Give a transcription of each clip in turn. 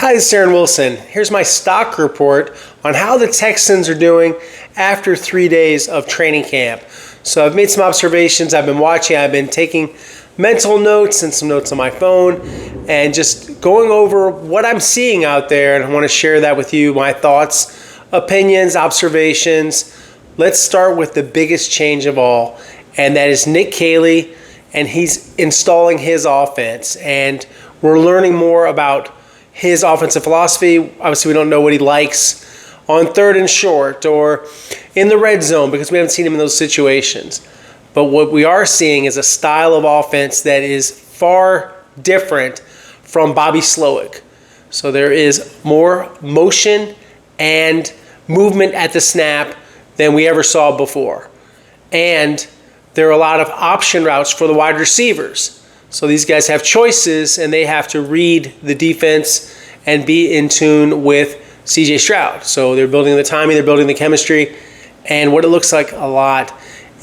Hi, this is Aaron Wilson. Here's my stock report on how the Texans are doing after 3 days of training camp. So I've made some observations, I've been watching, I've been taking mental notes and some notes on my phone and just going over what I'm seeing out there, and I want to share that with you, my thoughts, opinions, observations. Let's start with the biggest change of all, and that is Nick Caley, and he's installing his offense, and we're learning more about his offensive philosophy. Obviously, we don't know what he likes on third and short or in the red zone because we haven't seen him in those situations. But what we are seeing is a style of offense that is far different from Bobby Slowick. So there is more motion and movement at the snap than we ever saw before. And there are a lot of option routes for the wide receivers. So these guys have choices, and they have to read the defense and be in tune with C.J. Stroud. So they're building the timing, they're building the chemistry, and what it looks like a lot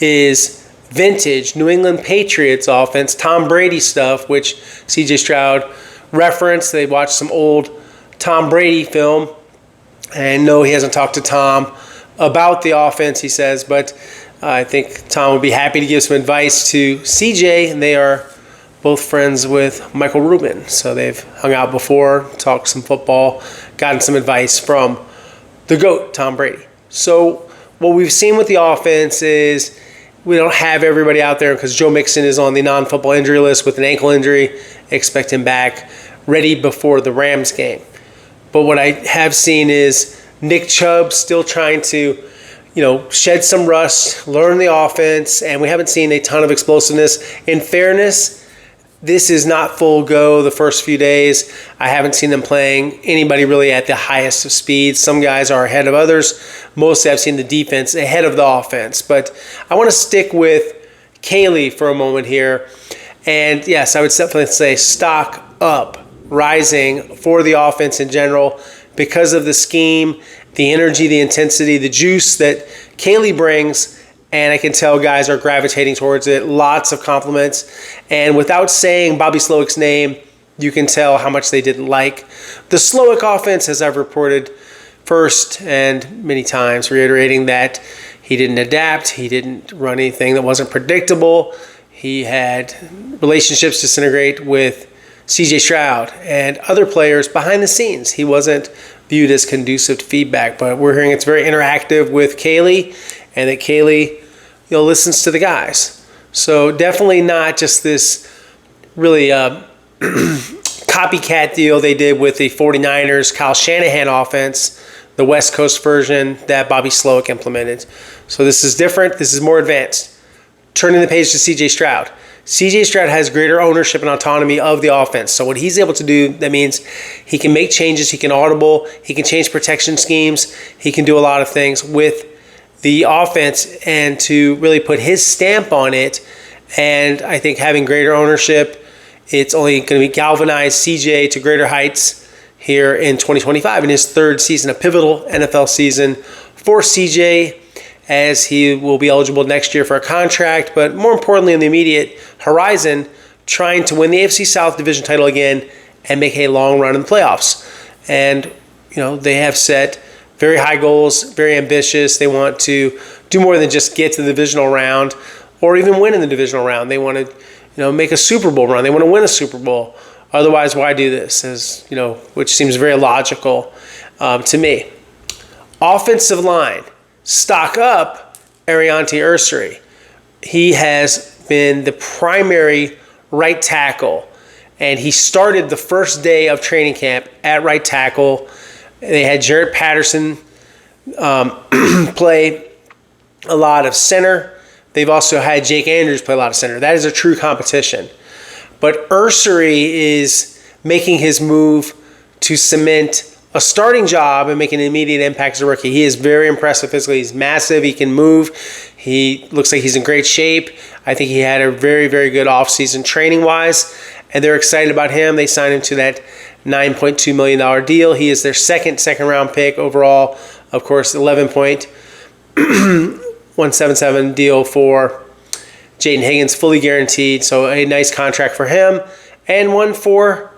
is vintage New England Patriots offense, Tom Brady stuff, which C.J. Stroud referenced. They watched some old Tom Brady film, and no, he hasn't talked to Tom about the offense, he says, but I think Tom would be happy to give some advice to C.J., and they are both friends with Michael Rubin. So they've hung out before, talked some football, gotten some advice from the GOAT, Tom Brady. So what we've seen with the offense is we don't have everybody out there because Joe Mixon is on the non-football injury list with an ankle injury. Expect him back ready before the Rams game. But what I have seen is Nick Chubb still trying to shed some rust, learn the offense, and we haven't seen a ton of explosiveness. In fairness, this is not full go the first few days. I haven't seen them playing anybody really at the highest of speeds. Some guys are ahead of others. Mostly I've seen the defense ahead of the offense. But I want to stick with Caley for a moment here. And yes, I would definitely say stock up, rising for the offense in general because of the scheme, the energy, the intensity, the juice that Caley brings. And I can tell guys are gravitating towards it. Lots of compliments. And without saying Bobby Slowick's name, you can tell how much they didn't like the Slowick offense, as I've reported first and many times, reiterating that he didn't adapt. He didn't run anything that wasn't predictable. He had relationships disintegrate with C.J. Stroud and other players behind the scenes. He wasn't viewed as conducive to feedback. But we're hearing it's very interactive with Caley, and that Caley listens to the guys. So definitely not just this really copycat deal they did with the 49ers Kyle Shanahan offense, the West Coast version that Bobby Slowick implemented. So this is different. This is more advanced. Turning the page to C.J. Stroud. C.J. Stroud has greater ownership and autonomy of the offense. So what he's able to do, that means he can make changes, he can audible, he can change protection schemes, he can do a lot of things with the offense and to really put his stamp on it. And I think having greater ownership, it's only going to be galvanize CJ to greater heights here in 2025 in his third season, a pivotal NFL season for CJ, as he will be eligible next year for a contract, but more importantly in the immediate horizon, trying to win the AFC South division title again and make a long run in the playoffs. And they have set very high goals, very ambitious. They want to do more than just get to the divisional round or even win in the divisional round. They want to, make a Super Bowl run. They want to win a Super Bowl. Otherwise, why do this? Which seems very logical to me. Offensive line, stock up Ariante Ursary. He has been the primary right tackle, and he started the first day of training camp at right tackle. They had Jarrett Patterson play a lot of center. They've also had Jake Andrews play a lot of center. That is a true competition. But Ursary is making his move to cement a starting job and make an immediate impact as a rookie. He is very impressive physically. He's massive. He can move. He looks like he's in great shape. I think he had a very, very good offseason training-wise, and they're excited about him. They signed him to that $9.2 million deal. He is their second-round pick overall. Of course, $11.177 deal for Jaden Higgins, fully guaranteed. So a nice contract for him, and one for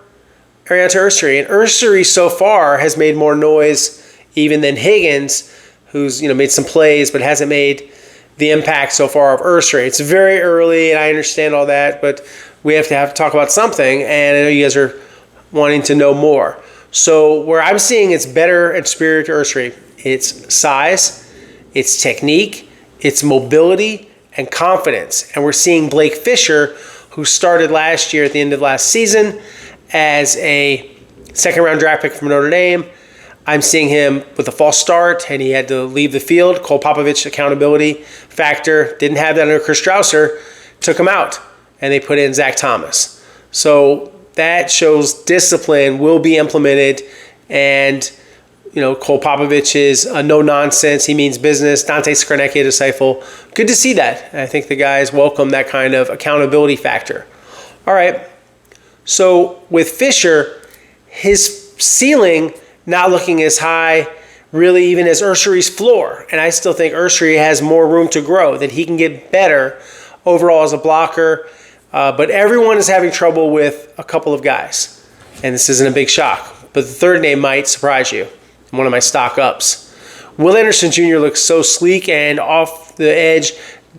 Ariana Ursary. And Ursary so far has made more noise even than Higgins, who's made some plays but hasn't made the impact so far of Ursary. It's very early, and I understand all that, but we have to talk about something, and I know you guys are wanting to know more. So where I'm seeing it's better and superior to Ursary, it's size, it's technique, it's mobility, and confidence. And we're seeing Blake Fisher, who started last year at the end of last season as a second-round draft pick from Notre Dame. I'm seeing him with a false start, and he had to leave the field. Cole Popovich accountability factor. Didn't have that under Chris Strausser. Took him out, and they put in Zach Thomas. So that shows discipline will be implemented, and Cole Popovich is a no-nonsense. He means business. Dante Scarnecchia, disciple. Good to see that. I think the guys welcome that kind of accountability factor. All right. So with Fisher, his ceiling not looking as high, really even as Ursary's floor. And I still think Ursary has more room to grow, that he can get better overall as a blocker. But everyone is having trouble with a couple of guys. And this isn't a big shock. But the third name might surprise you. One of my stock ups. Will Anderson Jr. looks so sleek and off the edge,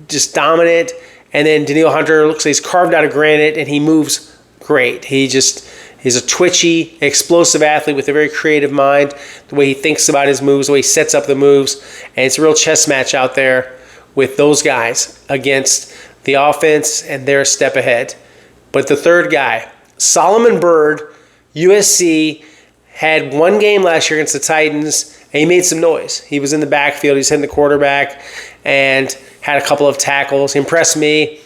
just dominant. And then Daniil Hunter looks like he's carved out of granite, and he moves great. He's a twitchy, explosive athlete with a very creative mind. The way he thinks about his moves, the way he sets up the moves. And it's a real chess match out there with those guys against the offense, and they're a step ahead. But the third guy, Solomon Byrd, USC, had one game last year against the Titans, and he made some noise. He was in the backfield. He was hitting the quarterback and had a couple of tackles. He impressed me.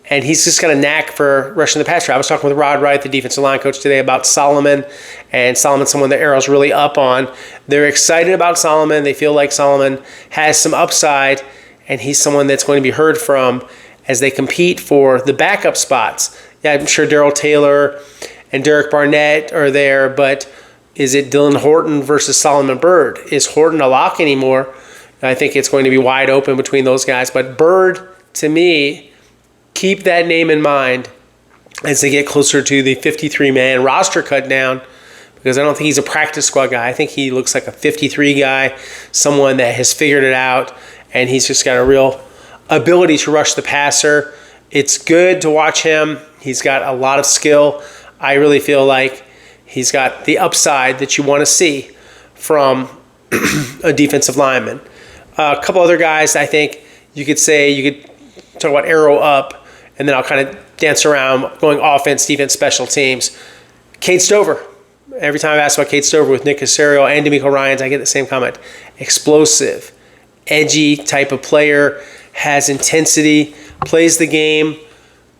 And he's just got a knack for rushing the passer. I was talking with Rod Wright, the defensive line coach, today about Solomon. And Solomon's someone that Arrow's really up on. They're excited about Solomon. They feel like Solomon has some upside. And he's someone that's going to be heard from as they compete for the backup spots. Yeah, I'm sure Darrell Taylor and Derek Barnett are there. But is it Dylan Horton versus Solomon Byrd? Is Horton a lock anymore? I think it's going to be wide open between those guys. But Byrd, to me, keep that name in mind as they get closer to the 53-man roster cut down, because I don't think he's a practice squad guy. I think he looks like a 53 guy, someone that has figured it out, and he's just got a real ability to rush the passer. It's good to watch him. He's got a lot of skill. I really feel like he's got the upside that you want to see from a defensive lineman. A couple other guys I think you could talk about Arrow up, and then I'll kind of dance around going offense, defense, special teams. Cade Stover. Every time I've asked about Cade Stover with Nick Caserio and D'Amico Ryans, I get the same comment. Explosive, edgy type of player, has intensity, plays the game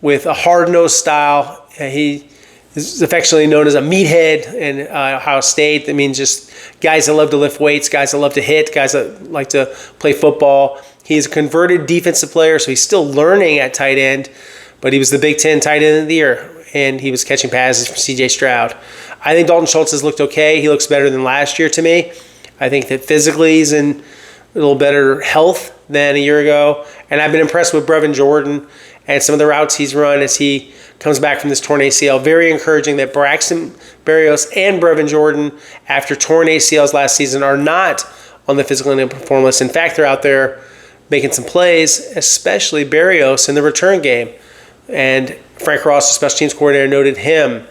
with a hard-nosed style. He is affectionately known as a meathead in Ohio State. That means just guys that love to lift weights, guys that love to hit, guys that like to play football. He's a converted defensive player, so he's still learning at tight end, but he was the Big Ten tight end of the year, and he was catching passes from C.J. Stroud. I think Dalton Schultz has looked okay. He looks better than last year to me. I think that physically he's in a little better health than a year ago, and I've been impressed with Brevin Jordan and some of the routes he's run as he comes back from this torn ACL. Very encouraging that Braxton Berrios and Brevin Jordan, after torn ACLs last season, are not on the physical and perform list. In fact, they're out there making some plays, especially Berrios in the return game. And Frank Ross, the special teams coordinator, noted him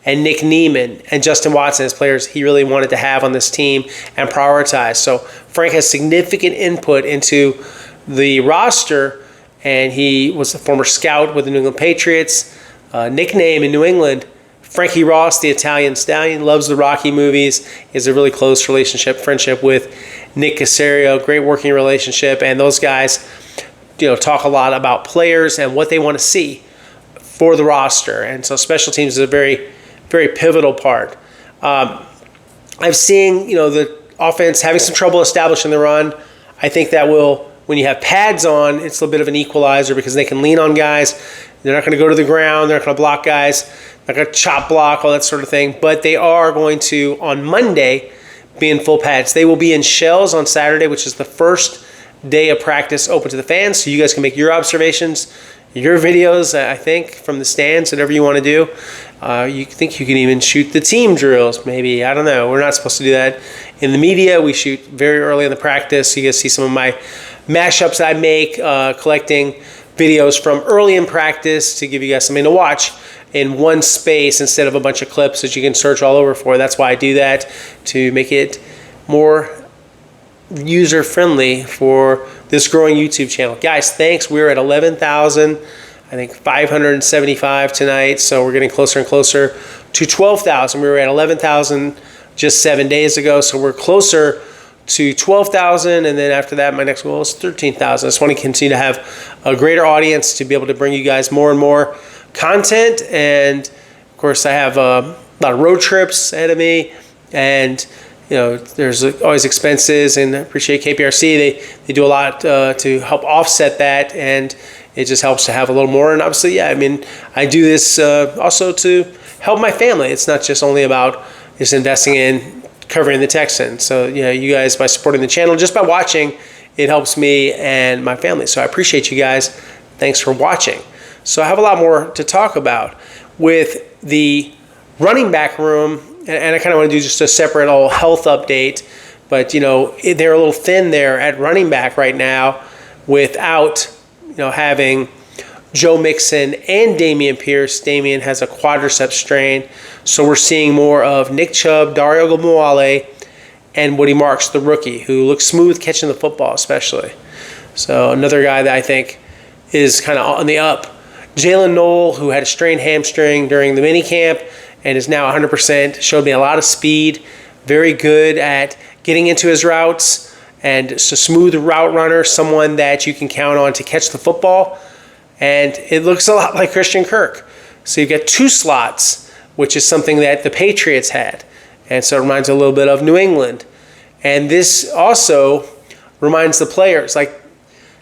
and Nick Neiman and Justin Watson as players he really wanted to have on this team and prioritize. So Frank has significant input into the roster, and he was a former scout with the New England Patriots. Nickname in New England, Frankie Ross, the Italian Stallion, loves the Rocky movies. He has a really close friendship with Nick Caserio, great working relationship, and those guys, talk a lot about players and what they want to see for the roster. And so special teams is a very, very pivotal part. I've seen, the offense having some trouble establishing the run. I think that will, when you have pads on, it's a little bit of an equalizer because they can lean on guys. They're not going to go to the ground. They're not going to block guys. They're not going to chop block, all that sort of thing. But they are going to, on Monday, be in full pads. They will be in shells on Saturday, which is the first day of practice open to the fans, so you guys can make your observations. your videos, I think, from the stands, whatever you want to do. You think you can even shoot the team drills, maybe. I don't know. We're not supposed to do that in the media. We shoot very early in the practice. You guys see some of my mashups I make, collecting videos from early in practice to give you guys something to watch in one space instead of a bunch of clips that you can search all over for. That's why I do that, to make it more user-friendly for this growing YouTube channel. Guys, thanks. We're at 11,000, I think 575 tonight, so we're getting closer and closer to 12,000. We were at 11,000 just 7 days ago, so we're closer to 12,000, and then after that, my next goal is 13,000. I just want to continue to have a greater audience to be able to bring you guys more and more content, and of course, I have a lot of road trips ahead of me, and you know, there's always expenses, and I appreciate KPRC. They do a lot to help offset that, and it just helps to have a little more. And obviously, yeah, I mean, I do this also to help my family. It's not just only about just investing in covering the Texans. So, you know, you guys, by supporting the channel, just by watching, it helps me and my family. So I appreciate you guys. Thanks for watching. So I have a lot more to talk about with the running back room. And I kind of want to do just a separate little health update. But, you know, they're a little thin there at running back right now without, you know, having Joe Mixon and Dameon Pierce. Dameon has a quadriceps strain. So we're seeing more of Nick Chubb, Dario Ogunbowale, and Woody Marks, the rookie, who looks smooth catching the football especially. So another guy that I think is kind of on the up. Jalen Noel, who had a strained hamstring during the minicamp, and is now 100%, showed me a lot of speed, very good at getting into his routes, and it's a smooth route runner, someone that you can count on to catch the football. And it looks a lot like Christian Kirk. So you've got two slots, which is something that the Patriots had. And so it reminds a little bit of New England. And this also reminds the players, like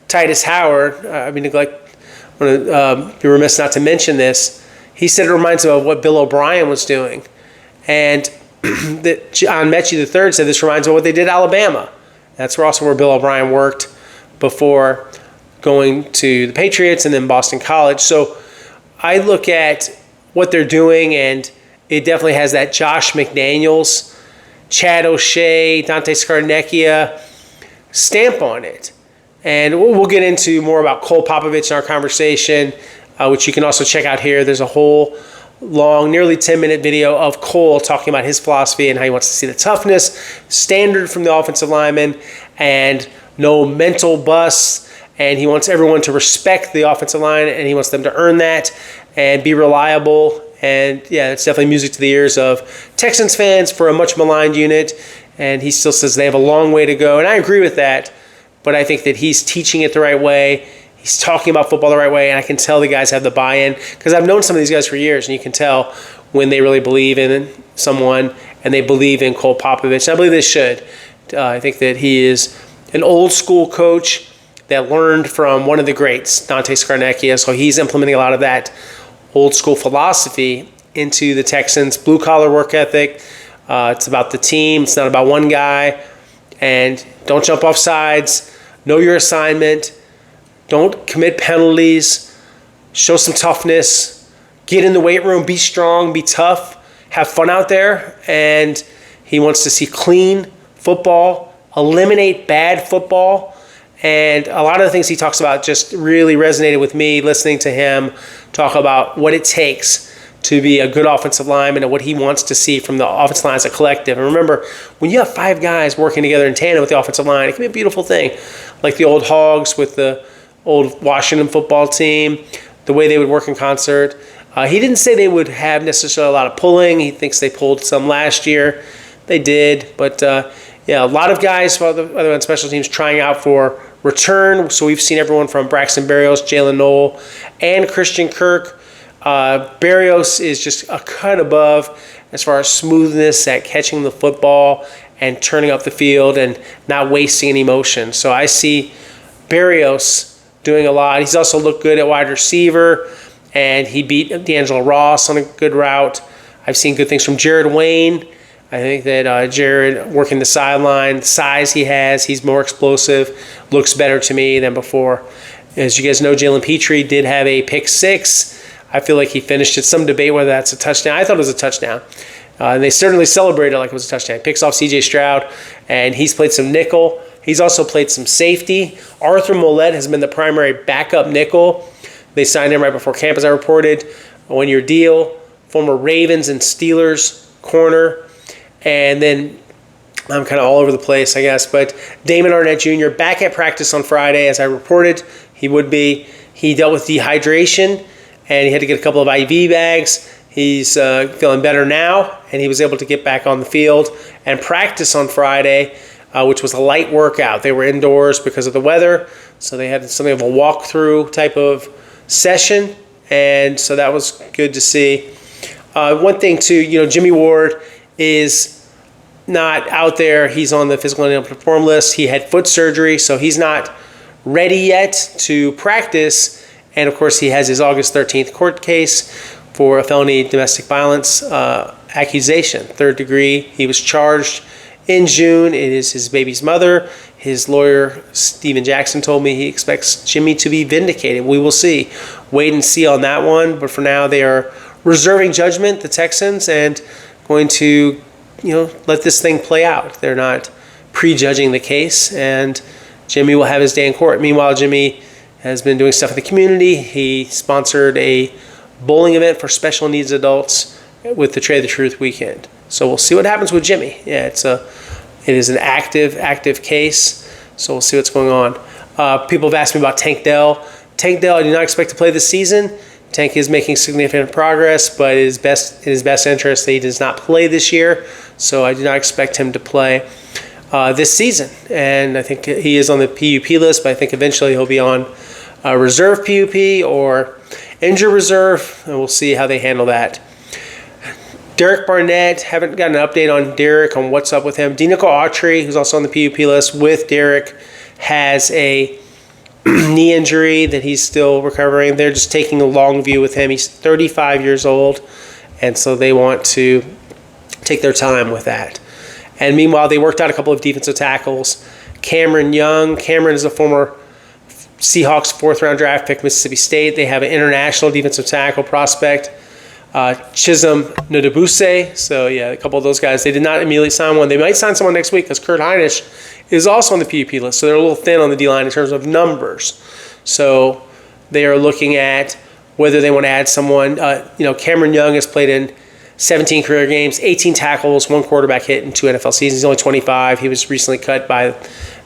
Titus Howard, I'm going to be remiss not to mention this. He said it reminds him of what Bill O'Brien was doing. And John Mechie III said this reminds him of what they did at Alabama. That's also where Bill O'Brien worked before going to the Patriots and then Boston College. So I look at what they're doing, and it definitely has that Josh McDaniels, Chad O'Shea, Dante Scarnecchia stamp on it. And we'll get into more about Cole Popovich in our conversation, which you can also check out here. There's a whole long, nearly 10-minute video of Cole talking about his philosophy and how he wants to see the toughness standard from the offensive lineman and no mental busts. And he wants everyone to respect the offensive line, and he wants them to earn that and be reliable. And yeah, it's definitely music to the ears of Texans fans for a much maligned unit. And he still says they have a long way to go. And I agree with that, but I think that he's teaching it the right way. He's talking about football the right way, and I can tell the guys have the buy-in because I've known some of these guys for years, and you can tell when they really believe in someone and they believe in Cole Popovich. And I believe they should. I think that he is an old-school coach that learned from one of the greats, Dante Scarnecchia, so he's implementing a lot of that old-school philosophy into the Texans' blue-collar work ethic. It's about the team. It's not about one guy. And don't jump off sides. Know your assignment. Don't commit penalties. Show some toughness. Get in the weight room. Be strong. Be tough. Have fun out there. And he wants to see clean football. Eliminate bad football. And a lot of the things he talks about just really resonated with me listening to him talk about what it takes to be a good offensive lineman and what he wants to see from the offensive line as a collective. And remember, when you have five guys working together in tandem with the offensive line, it can be a beautiful thing. Like the old Hogs with the old Washington football team, the way they would work in concert. He didn't say they would have necessarily a lot of pulling. He thinks they pulled some last year. They did. But, yeah, a lot of guys, other on special teams, trying out for return. So we've seen everyone from Braxton Berrios, Jalen Noel, and Christian Kirk. Berrios is just a cut above as far as smoothness at catching the football and turning up the field and not wasting any motion. So I see Berrios doing a lot. He's also looked good at wide receiver, and he beat D'Angelo Ross on a good route. I've seen good things from Jared Wayne. I think that Jared working the sideline, size he has, he's more explosive, looks better to me than before. As you guys know, Jalen Petrie did have a pick 6. I feel like he finished it. Some debate whether that's a touchdown. I thought it was a touchdown. And they certainly celebrated it like it was a touchdown. He picks off C.J. Stroud, and he's played some nickel. He's also played some safety. Arthur Mollett has been the primary backup nickel. They signed him right before camp, as I reported. A one-year deal. Former Ravens and Steelers corner. And then I'm kind of all over the place, I guess. But Damon Arnett Jr. back at practice on Friday, as I reported. He would be. He dealt with dehydration, and he had to get a couple of IV bags. He's feeling better now, and he was able to get back on the field and practice on Friday, which was a light workout. They were indoors because of the weather, so they had something of a walkthrough type of session, and so that was good to see. One thing, too, Jimmy Ward is not out there. He's on the physical and unable to perform list. He had foot surgery, so he's not ready yet to practice, and, of course, he has his August 13th court case for a felony domestic violence accusation, 3rd degree. He was charged in June. It is his baby's mother. His lawyer, Steven Jackson, told me he expects Jimmy to be vindicated. We will see. Wait and see on that one. But for now, they are reserving judgment, the Texans, and going to, let this thing play out. They're not prejudging the case, and Jimmy will have his day in court. Meanwhile, Jimmy has been doing stuff in the community. He sponsored a bowling event for special needs adults with the Trade the Truth weekend. So we'll see what happens with Jimmy. Yeah, it is an active case. So we'll see what's going on. People have asked me about Tank Dell. Tank Dell, I do not expect to play this season. Tank is making significant progress, but it is in his best interest that he does not play this year. So I do not expect him to play this season. And I think he is on the PUP list, but I think eventually he'll be on reserve PUP or injured reserve, and we'll see how they handle that. Derek Barnett, haven't gotten an update on Derek, on what's up with him. Denico Autry, who's also on the PUP list with Derek, has a knee injury that he's still recovering. They're just taking a long view with him. He's 35 years old, and so they want to take their time with that. And meanwhile, they worked out a couple of defensive tackles. Cameron Young. Cameron is a former Seahawks 4th-round draft pick, Mississippi State. They have an international defensive tackle prospect, Chisholm Nodebuse. So, yeah, a couple of those guys. They did not immediately sign one. They might sign someone next week because Kurt Heinisch is also on the PUP list. So they're a little thin on the D-line in terms of numbers. So they are looking at whether they want to add someone. Cameron Young has played in 17 career games, 18 tackles, 1 quarterback hit in 2 NFL seasons. He's only 25. He was recently cut by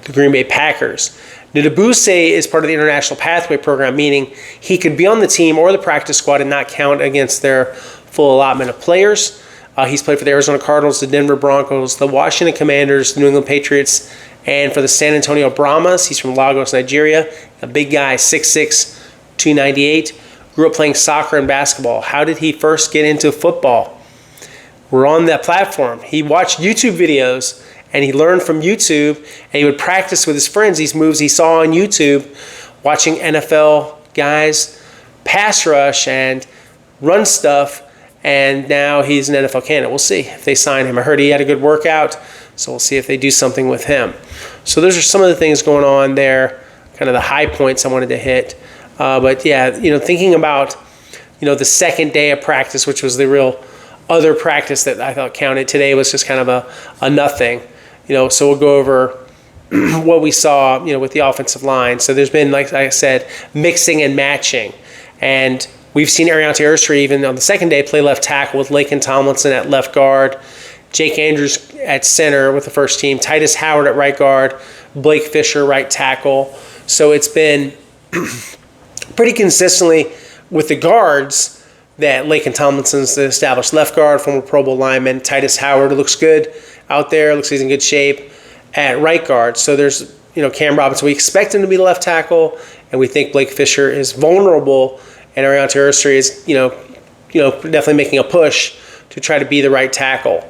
the Green Bay Packers. Nodebuse is part of the International Pathway Program, meaning he could be on the team or the practice squad and not count against their full allotment of players. He's played for the Arizona Cardinals, the Denver Broncos, the Washington Commanders, the New England Patriots, and for the San Antonio Brahmas. He's from Lagos, Nigeria. A big guy, 6'6", 298. Grew up playing soccer and basketball. How did he first get into football? We're on that platform. He watched YouTube videos, and he learned from YouTube, and he would practice with his friends these moves he saw on YouTube, watching NFL guys pass rush and run stuff, and now he's an NFL candidate. We'll see if they sign him. I heard he had a good workout, so we'll see if they do something with him. So those are some of the things going on there, kind of the high points I wanted to hit. But yeah, thinking about, the second day of practice, which was the real other practice that I thought counted. Today was just kind of a nothing. So we'll go over what we saw, with the offensive line. So there's been, like I said, mixing and matching. And we've seen Ariante Urster even on the second day play left tackle with Laken Tomlinson at left guard, Jake Andrews at center with the first team, Titus Howard at right guard, Blake Fisher right tackle. So it's been pretty consistently with the guards that Laken Tomlinson's the established left guard, former Pro Bowl lineman. Titus Howard looks good out there, looks like he's in good shape at right guard. So there's, Cam Robinson. We expect him to be the left tackle, and we think Blake Fisher is vulnerable, and Ariante Urster is, definitely making a push to try to be the right tackle.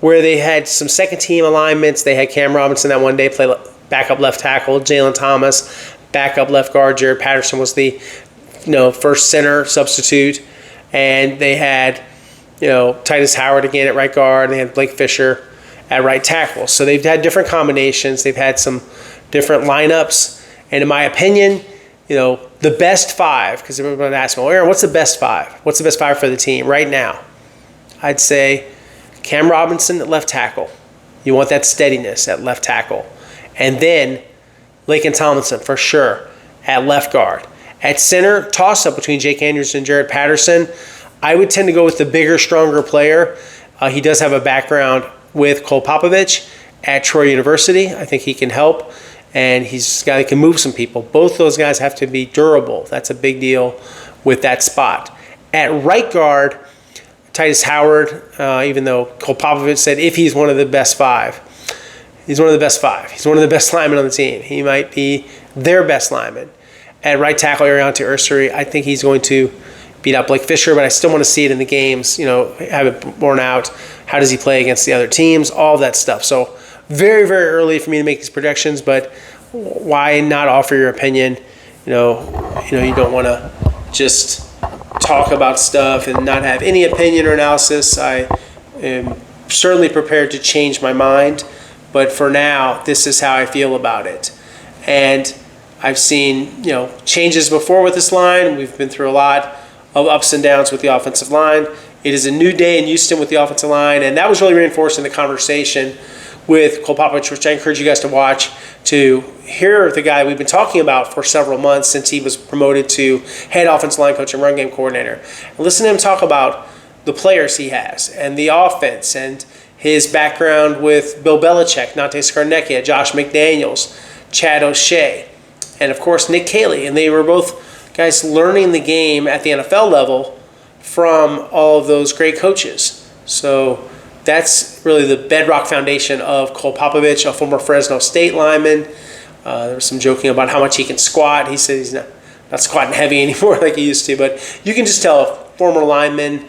Where they had some second-team alignments, they had Cam Robinson that one day play backup left tackle, Jalen Thomas, backup left guard, Jared Patterson was the, first center substitute, and they had, Titus Howard again at right guard, and they had Blake Fisher at right tackle. So they've had different combinations. They've had some different lineups. And in my opinion, the best five, because everyone asks me, well, Aaron, what's the best five? What's the best five for the team right now? I'd say Cam Robinson at left tackle. You want that steadiness at left tackle. And then Laken Tomlinson, for sure, at left guard. At center, toss-up between Jake Andrews and Jaret Patterson. I would tend to go with the bigger, stronger player. He does have a background with Cole Popovich at Troy University. I think he can help. And he's a guy that can move some people. Both those guys have to be durable. That's a big deal with that spot. At right guard, Titus Howard, even though Cole Popovich said if he's one of the best five, he's one of the best five. He's one of the best linemen on the team. He might be their best lineman. At right tackle, Ariante Ursary, I think he's going to beat out Blake Fisher, but I still want to see it in the games, have it borne out. How does he play against the other teams? All of that stuff. So very, very early for me to make these projections, but why not offer your opinion? You don't want to just talk about stuff and not have any opinion or analysis. I am certainly prepared to change my mind, but for now, this is how I feel about it. And I've seen, changes before with this line. We've been through a lot of ups and downs with the offensive line. It is a new day in Houston with the offensive line, and that was really reinforced in the conversation with Cole Popovich, which I encourage you guys to watch, to hear the guy we've been talking about for several months since he was promoted to head offensive line coach and run game coordinator. And listen to him talk about the players he has and the offense and his background with Bill Belichick, Nate Scarnecchia, Josh McDaniels, Chad O'Shea, and of course Nick Caley. And they were both guys learning the game at the NFL level from all of those great coaches. So that's really the bedrock foundation of Cole Popovich, a former Fresno State lineman. There was some joking about how much he can squat. He said he's not squatting heavy anymore like he used to, but you can just tell a former lineman,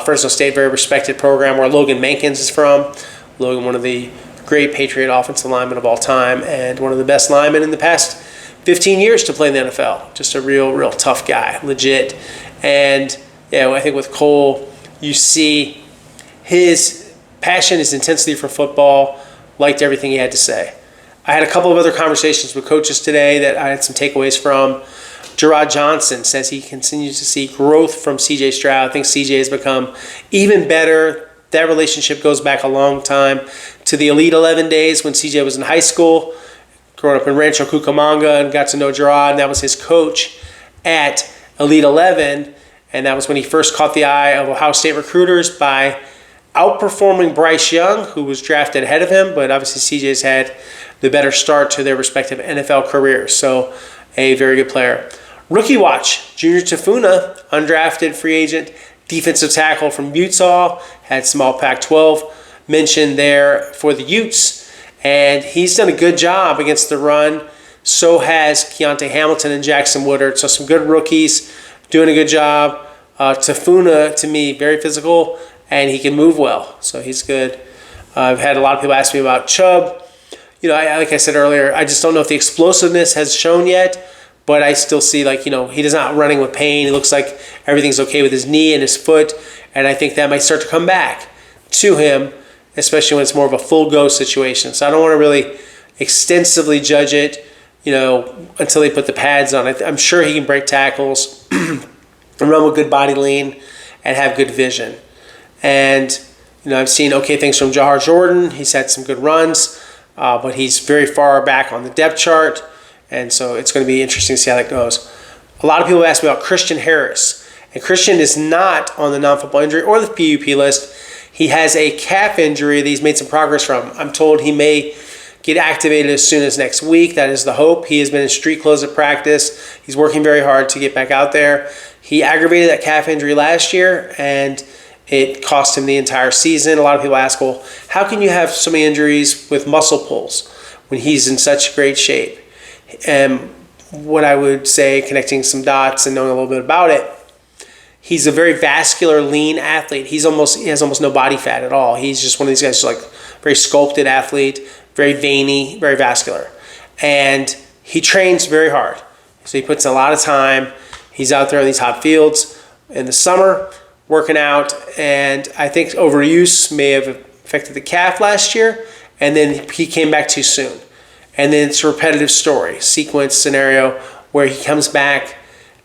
Fresno State, very respected program where Logan Mankins is from. Logan, one of the great Patriot offensive linemen of all time and one of the best linemen in the past 15 years to play in the NFL. Just a real tough guy, legit. And I think with Cole, you see his passion, his intensity for football, liked everything he had to say. I had a couple of other conversations with coaches today that I had some takeaways from. Gerard Johnson says he continues to see growth from C.J. Stroud. I think C.J. has become even better. That relationship goes back a long time to the Elite 11 days when C.J. was in high school, growing up in Rancho Cucamonga, and got to know Gerard, and that was his coach at Elite 11, and that was when he first caught the eye of Ohio State recruiters by outperforming Bryce Young, who was drafted ahead of him, but obviously CJ's had the better start to their respective NFL careers. So a very good player. Rookie watch, Junior Tafuna, undrafted free agent defensive tackle from Utah, had small Pac-12 mentioned there for the Utes, and he's done a good job against the run. So has Keontae Hamilton and Jackson Woodard. So some good rookies doing a good job. Tafuna, to me, very physical, and he can move well, so he's good. I've had a lot of people ask me about Chubb. Like I said earlier, I just don't know if the explosiveness has shown yet, but I still see, he's not running with pain. It looks like everything's okay with his knee and his foot, and I think that might start to come back to him, especially when it's more of a full go situation. So I don't want to really extensively judge it, until they put the pads on. I'm sure he can break tackles and run with good body lean and have good vision. And, I've seen okay things from Jahar Jordan. He's had some good runs, but he's very far back on the depth chart. And so it's going to be interesting to see how that goes. A lot of people ask me about Christian Harris. And Christian is not on the non-football injury or the PUP list. He has a calf injury that he's made some progress from. I'm told he may get activated as soon as next week. That is the hope. He has been in street clothes at practice. He's working very hard to get back out there. He aggravated that calf injury last year, and it cost him the entire season. A lot of people ask, well, how can you have so many injuries with muscle pulls when he's in such great shape? And what I would say, connecting some dots and knowing a little bit about it, he's a very vascular, lean athlete. He has almost no body fat at all. He's just one of these guys, very sculpted athlete, very veiny, very vascular. And he trains very hard. So he puts in a lot of time. He's out there on these hot fields in the summer, working out, and I think overuse may have affected the calf last year, and then he came back too soon. And then it's a repetitive story, sequence scenario where he comes back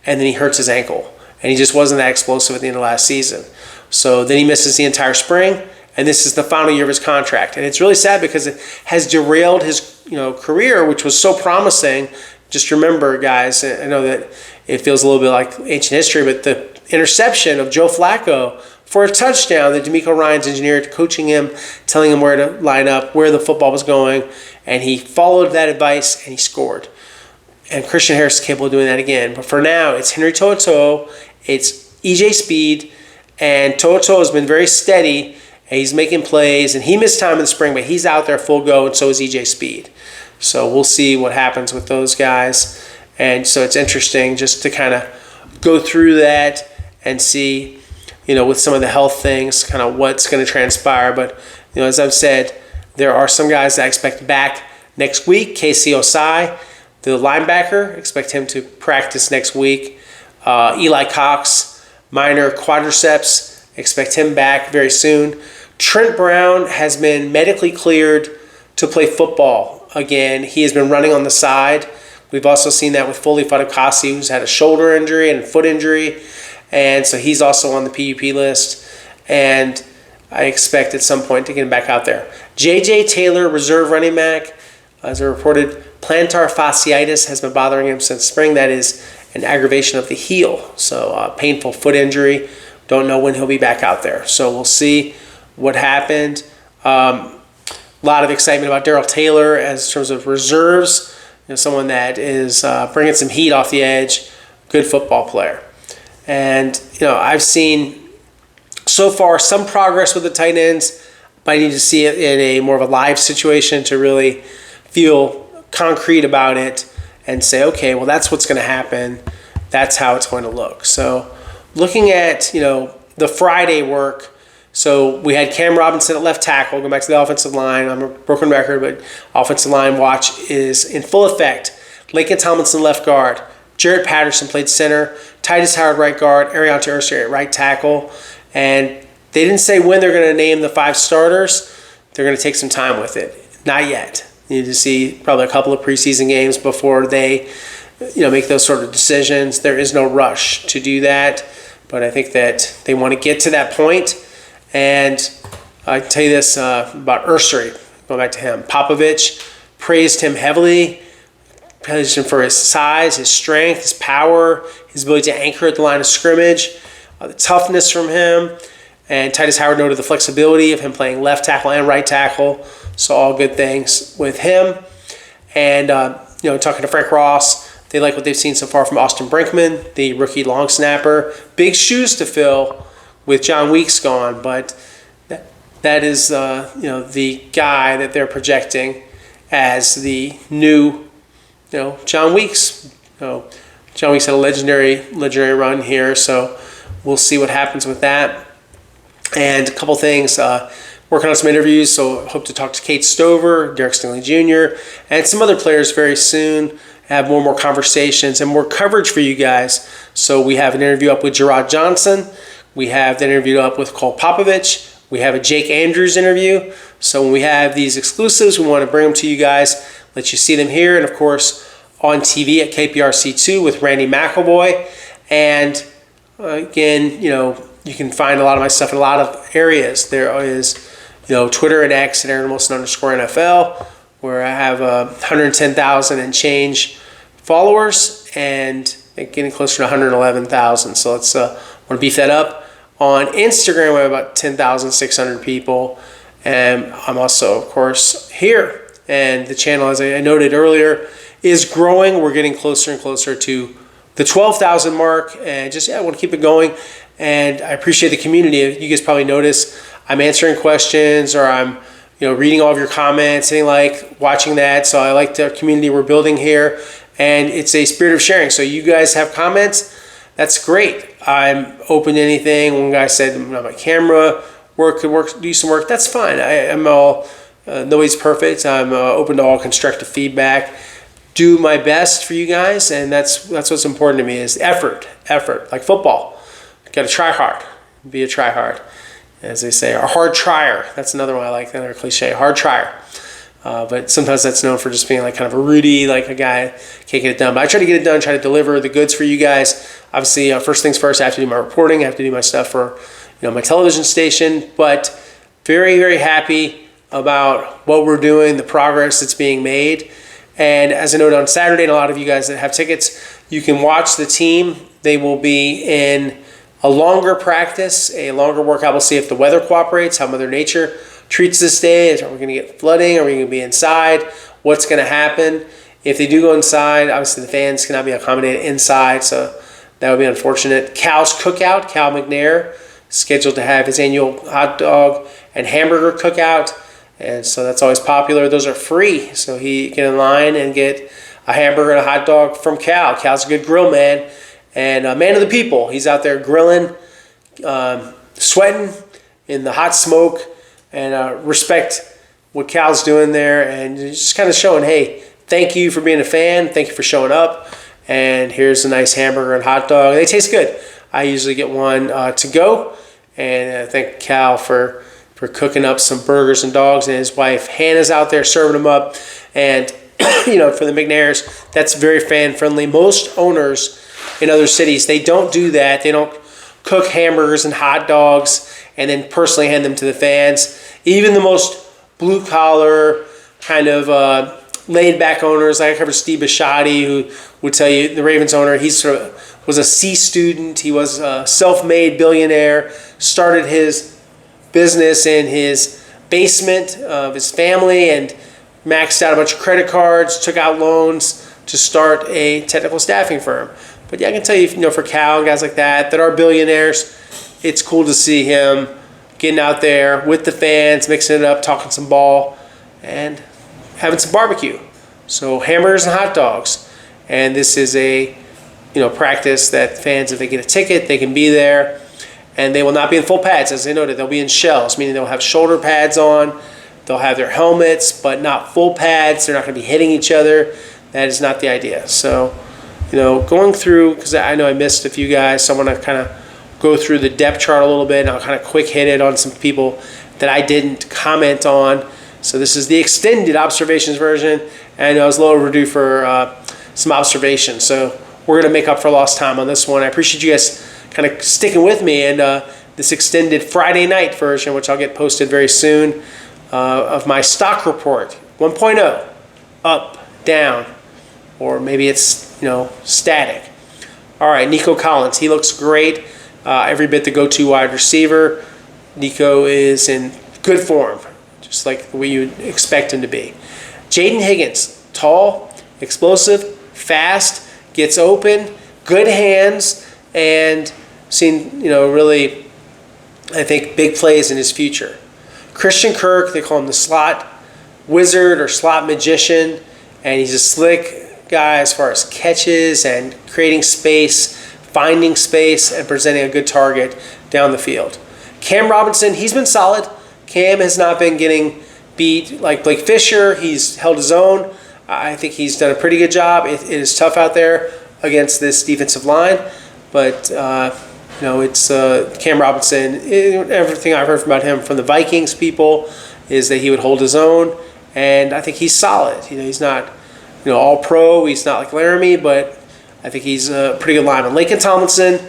and then he hurts his ankle. And he just wasn't that explosive at the end of last season. So then he misses the entire spring, and this is the final year of his contract. And it's really sad because it has derailed his career, which was so promising. Just remember, guys, I know that it feels a little bit like ancient history, but the interception of Joe Flacco for a touchdown that DeMeco Ryans engineered, coaching him, telling him where to line up, where the football was going, and he followed that advice and he scored. And Christian Harris is capable of doing that again. But for now, it's Henry To'oTo'o, it's EJ Speed, and To'oTo'o has been very steady, and he's making plays, and he missed time in the spring, but he's out there full go, and so is EJ Speed. So we'll see what happens with those guys. And so it's interesting just to kind of go through that and see, with some of the health things, kind of what's going to transpire. But, as I've said, there are some guys that I expect back next week. Casey Osai, the linebacker, expect him to practice next week. Eli Cox, minor quadriceps, expect him back very soon. Trent Brown has been medically cleared to play football again. He has been running on the side. We've also seen that with Foley Fatukasi, who's had a shoulder injury and a foot injury. And so he's also on the PUP list. And I expect at some point to get him back out there. J.J. Taylor, reserve running back, as I reported, plantar fasciitis has been bothering him since spring. That is an aggravation of the heel. So painful foot injury. Don't know when he'll be back out there. So we'll see what happened. A lot of excitement about Darrell Taylor as in terms of reserves. Someone that is bringing some heat off the edge. Good football player. And, I've seen so far some progress with the tight ends, but I need to see it in a more of a live situation to really feel concrete about it and say, okay, well, that's what's going to happen. That's how it's going to look. So looking at, the Friday work, so we had Cam Robinson at left tackle, going back to the offensive line. I'm a broken record, but offensive line watch is in full effect. Laken Tomlinson left guard. Jarrett Patterson played center. Titus Howard right guard. Ariante Ursa at right tackle. And they didn't say when they're going to name the 5 starters. They're going to take some time with it. Not yet. You need to see probably a couple of preseason games before they make those sort of decisions. There is no rush to do that. But I think that they want to get to that point. And I tell you this about Ursary, going back to him. Popovich praised him heavily, praised him for his size, his strength, his power, his ability to anchor at the line of scrimmage, the toughness from him. And Titus Howard noted the flexibility of him playing left tackle and right tackle. So all good things with him. And, talking to Frank Ross, they like what they've seen so far from Austin Brinkman, the rookie long snapper. Big shoes to fill with John Weeks gone, but that is the guy that they're projecting as the new John Weeks. John Weeks had a legendary run here, so we'll see what happens with that. And a couple things, working on some interviews, so hope to talk to Kate Stover, Derek Stingley Jr., and some other players very soon. Have more conversations and more coverage for you guys. So we have an interview up with Gerard Johnson. We have the interview up with Cole Popovich. We have a Jake Andrews interview. So when we have these exclusives, we want to bring them to you guys, let you see them here, and of course on TV at KPRC2 with Randy McElvoy. And again, you can find a lot of my stuff in a lot of areas. There is, Twitter and X at @AaronWilson_NFL, where I have 110,000 and change followers, and getting closer to 111,000. So let's want to beef that up. On Instagram, we have about 10,600 people, and I'm also, of course, here. And the channel, as I noted earlier, is growing. We're getting closer and closer to the 12,000 mark, and I want to keep it going. And I appreciate the community. You guys probably notice I'm answering questions, or I'm reading all of your comments, hitting like, watching that. So I like the community we're building here, and it's a spirit of sharing. So you guys have comments, that's great. I'm open to anything. One guy said my camera could do some work. That's fine. I'm all, nobody's perfect. I'm open to all constructive feedback. Do my best for you guys, and that's what's important to me is effort, like football. Got to try hard, be a try hard. As they say, a hard trier. That's another one I like, another cliche, hard trier. But sometimes that's known for just being like kind of a Rudy, like a guy can't get it done. But I try to get it done, try to deliver the goods for you guys. Obviously, first things first, I have to do my reporting. I have to do my stuff for my television station. But very, very happy about what we're doing, the progress that's being made. And as I noted on Saturday, and a lot of you guys that have tickets, you can watch the team. They will be in a longer practice, a longer workout. We'll see if the weather cooperates, how Mother Nature treats this day. Are we going to get flooding? Are we going to be inside? What's going to happen? If they do go inside, obviously the fans cannot be accommodated inside, so that would be unfortunate. Cal's Cookout, Cal McNair, scheduled to have his annual hot dog and hamburger cookout, and so that's always popular. Those are free, so he can get in line and get a hamburger and a hot dog from Cal. Cal's a good grill man and a man of the people. He's out there grilling, sweating in the hot smoke, and respect what Cal's doing there, and just kind of showing, hey, thank you for being a fan, thank you for showing up, and here's a nice hamburger and hot dog. They taste good. I usually get one to go, and I thank Cal for cooking up some burgers and dogs, and his wife Hannah's out there serving them up. And for the McNairs, that's very fan friendly. Most owners in other cities, they don't do that. They don't cook hamburgers and hot dogs and then personally hand them to the fans. Even the most blue collar kind of laid back owners, like I covered Steve Bisciotti, who would tell you, the Ravens owner, he sort of was a C student. He was a self-made billionaire, started his business in his basement of his family and maxed out a bunch of credit cards, took out loans to start a technical staffing firm. But yeah, I can tell you, for Cal and guys like that are billionaires, it's cool to see him getting out there with the fans, mixing it up, talking some ball, and having some barbecue. So hamburgers and hot dogs. And this is a practice that fans, if they get a ticket, they can be there. And they will not be in full pads, as they noted. They'll be in shells, meaning they'll have shoulder pads on. They'll have their helmets, but not full pads. They're not going to be hitting each other. That is not the idea. So, going through, because I know I missed a few guys, so I want to kind of go through the depth chart a little bit, and I'll kind of quick hit it on some people that I didn't comment on. So this is the extended observations version, and I was a little overdue for some observations. So we're going to make up for lost time on this one. I appreciate you guys kind of sticking with me, and this extended Friday night version, which I'll get posted very soon, of my stock report 1.0, up, down, or maybe it's static. All right, Nico Collins, he looks great. Every bit the go-to wide receiver. Nico is in good form, just like the way you'd expect him to be. Jaden Higgins, tall, explosive, fast, gets open, good hands, and seen, really, I think, big plays in his future. Christian Kirk, they call him the slot wizard or slot magician, and he's a slick guy as far as catches and creating space, finding space, and presenting a good target down the field. Cam Robinson, he's been solid. Cam has not been getting beat like Blake Fisher. He's held his own. I think he's done a pretty good job. It is tough out there against this defensive line, but it's Cam Robinson. Everything I've heard about him from the Vikings people is that he would hold his own, and I think he's solid. He's not all pro. He's not like Laramie, but I think he's a pretty good lineman. Laken Tomlinson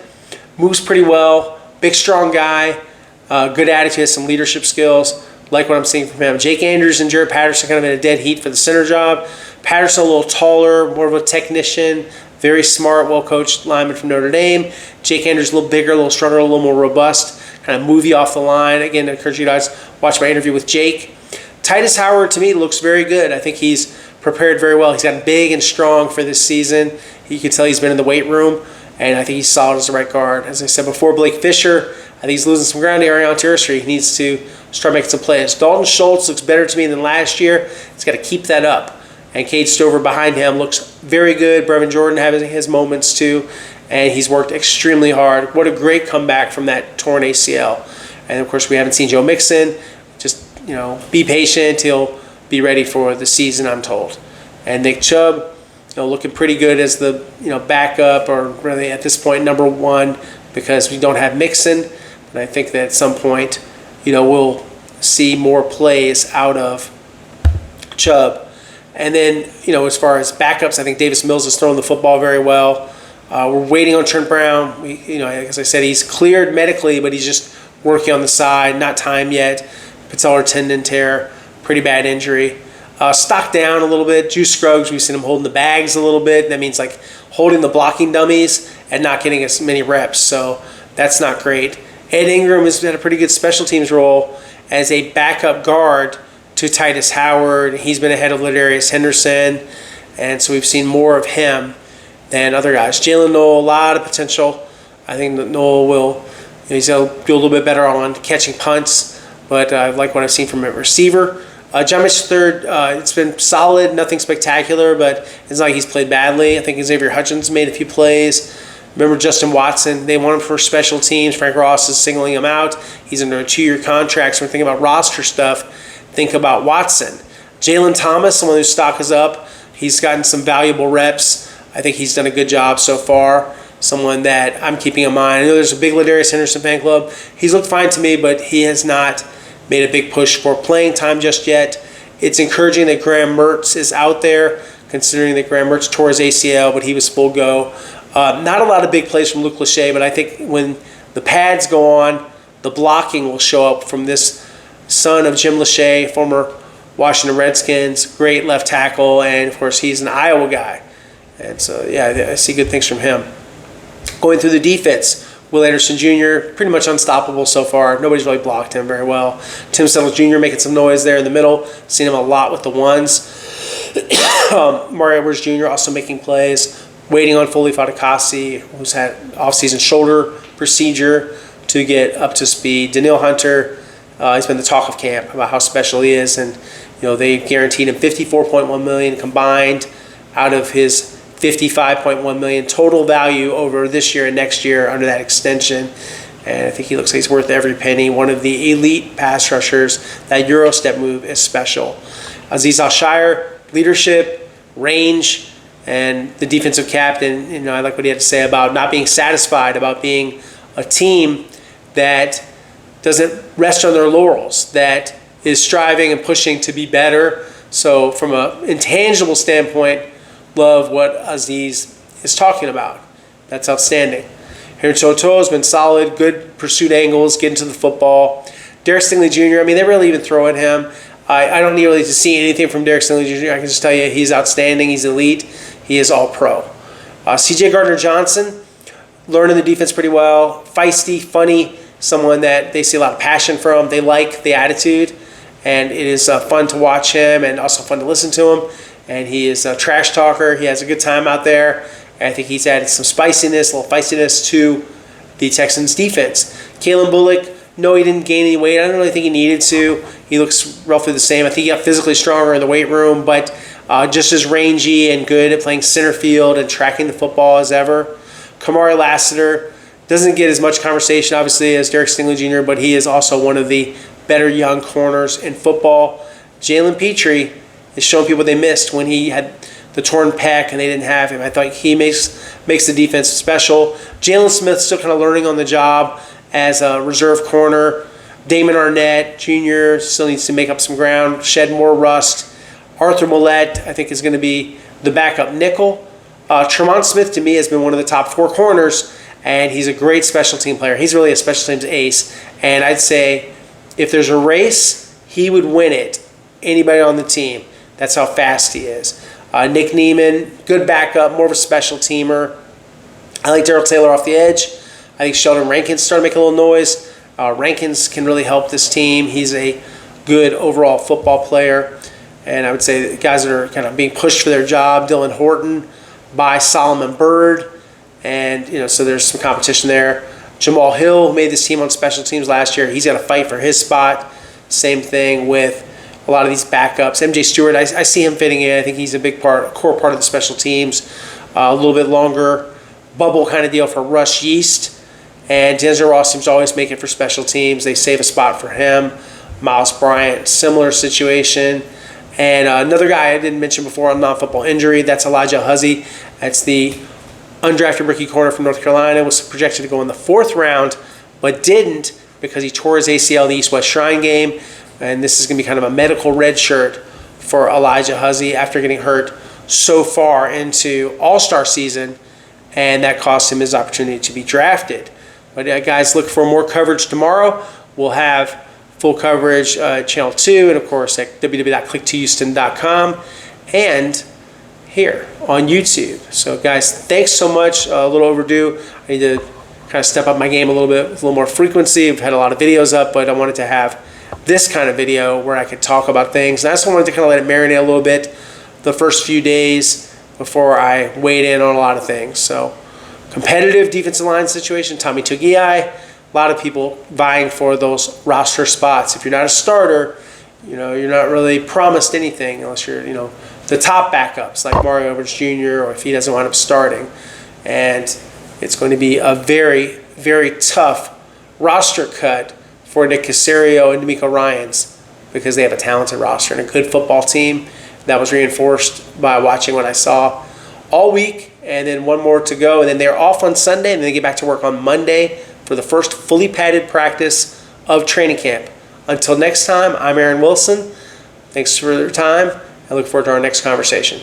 moves pretty well. Big, strong guy. Good attitude, has some leadership skills. Like what I'm seeing from him. Jake Andrews and Jared Patterson kind of in a dead heat for the center job. Patterson a little taller, more of a technician. Very smart, well-coached lineman from Notre Dame. Jake Andrews a little bigger, a little stronger, a little more robust. Kind of movie off the line. Again, I encourage you guys to watch my interview with Jake. Titus Howard, to me, looks very good. I think he's prepared very well. He's gotten big and strong for this season. You can tell he's been in the weight room, and I think he's solid as a right guard. As I said before, Blake Fisher, I think he's losing some ground to Arion Tertiary. He needs to start making some plays. Dalton Schultz looks better to me than last year. He's got to keep that up. And Cade Stover behind him looks very good. Brevin Jordan having his moments too, and he's worked extremely hard. What a great comeback from that torn ACL. And of course, we haven't seen Joe Mixon. Just be patient. He'll be ready for the season, I'm told. And Nick Chubb, looking pretty good as the backup, or really at this point number one, because we don't have Mixon. And I think that at some point, we'll see more plays out of Chubb. And then, as far as backups, I think Davis Mills is throwing the football very well. We're waiting on Trent Brown. As I said, he's cleared medically, but he's just working on the side, not time yet. Patellar tendon tear, pretty bad injury. Stock down a little bit. Juice Scruggs, we've seen him holding the bags a little bit. That means like holding the blocking dummies and not getting as many reps. So that's not great. Ed Ingram has had a pretty good special teams role as a backup guard to Titus Howard. He's been ahead of Ladarius Henderson, and so we've seen more of him than other guys. Jalen Noel, a lot of potential. I think that Noel will, he's going to do a little bit better on catching punts, but I like what I've seen from a receiver. John Mitchell third, it's been solid, nothing spectacular, but it's not like he's played badly. I think Xavier Hutchins made a few plays. Remember Justin Watson, they want him for special teams. Frank Ross is singling him out. He's under a 2-year contract, so we're thinking about roster stuff. Think about Watson. Jalen Thomas, someone whose stock is up. He's gotten some valuable reps. I think he's done a good job so far. Someone that I'm keeping in mind. I know there's a big Ladarius Henderson fan club. He's looked fine to me, but he has not made a big push for playing time just yet. It's encouraging that Graham Mertz is out there, considering that Graham Mertz tore his ACL, but he was full go. Not a lot of big plays from Luke Lachey, but I think when the pads go on, the blocking will show up from this son of Jim Lachey, former Washington Redskins, great left tackle, and of course he's an Iowa guy. And so, yeah, I see good things from him. Going through the defense, Will Anderson Jr., pretty much unstoppable so far. Nobody's really blocked him very well. Tim Settle Jr. making some noise there in the middle. Seen him a lot with the ones. Mario Edwards Jr. also making plays. Waiting on Foley Fatukasi, who's had offseason shoulder procedure to get up to speed. Daniil Hunter, he's been the talk of camp about how special he is, and they guaranteed him $54.1 million combined out of his $55.1 million total value over this year and next year under that extension. And I think he looks like he's worth every penny. One of the elite pass rushers. That Euro step move is special. Aziz Al-Shire, leadership, range, and the defensive captain. I like what he had to say about not being satisfied, about being a team that doesn't rest on their laurels, that is striving and pushing to be better. So from an intangible standpoint, love what Aziz is talking about. That's outstanding. Henry Toto has been solid, good pursuit angles, getting to the football. Derek Stingley Jr., they rarely even throw at him. I don't need really to see anything from Derek Stingley Jr. I can just tell you he's outstanding, he's elite, he is all pro. C.J. Gardner-Johnson, learning the defense pretty well, feisty, funny, someone that they see a lot of passion from. They like the attitude, and it is fun to watch him and also fun to listen to him. And he is a trash talker. He has a good time out there. And I think he's added some spiciness, a little feistiness to the Texans' defense. Kalen Bullock, no, he didn't gain any weight. I don't really think he needed to. He looks roughly the same. I think he got physically stronger in the weight room, but just as rangy and good at playing center field and tracking the football as ever. Kamari Lassiter doesn't get as much conversation, obviously, as Derek Stingley Jr., but he is also one of the better young corners in football. Jalen Petrie is showing people they missed when he had the torn pec and they didn't have him. I thought he makes the defense special. Jalen Smith still kind of learning on the job as a reserve corner. Damon Arnett Jr. still needs to make up some ground, shed more rust. Arthur Millette, I think, is going to be the backup nickel. Tremont Smith, to me, has been one of the top 4 corners, and he's a great special team player. He's really a special teams ace, and I'd say if there's a race, he would win it. Anybody on the team. That's how fast he is. Nick Neiman, good backup, more of a special teamer. I like Darrell Taylor off the edge. I think Sheldon Rankins starting to make a little noise. Rankins can really help this team. He's a good overall football player. And I would say the guys that are kind of being pushed for their job, Dylan Horton by Solomon Byrd. And, so there's some competition there. Jamal Hill, who made this team on special teams last year, he's got to fight for his spot. Same thing with a lot of these backups. MJ Stewart, I see him fitting in. I think he's a core part of the special teams. A little bit longer bubble kind of deal for Rush Yeast. And Denzel Ross seems to always make it for special teams. They save a spot for him. Miles Bryant, similar situation. And another guy I didn't mention before on non-football injury, that's Elijah Huzzy. That's the undrafted rookie corner from North Carolina. Was projected to go in the 4th round, but didn't because he tore his ACL in the East-West Shrine game. And this is going to be kind of a medical red shirt for Elijah Huzzie after getting hurt so far into All-Star season, and that cost him his opportunity to be drafted. But guys, look for more coverage tomorrow. We'll have full coverage Channel 2, and of course at www.click2houston.com and here on YouTube. So guys, thanks so much. A little overdue. I need to kind of step up my game a little bit with a little more frequency. I've had a lot of videos up, but I wanted to have this kind of video where I could talk about things. And I just wanted to kind of let it marinate a little bit the first few days before I weighed in on a lot of things. So competitive defensive line situation, Tommy Togiai, a lot of people vying for those roster spots. If you're not a starter, you're not really promised anything unless you're, the top backups like Mario Edwards Jr. or if he doesn't wind up starting. And it's going to be a very, very tough roster cut for Nick Caserio and D'Amico Ryans because they have a talented roster and a good football team. That was reinforced by watching what I saw all week, and then one more to go. And then they're off on Sunday, and then they get back to work on Monday for the first fully padded practice of training camp. Until next time, I'm Aaron Wilson. Thanks for your time. I look forward to our next conversation.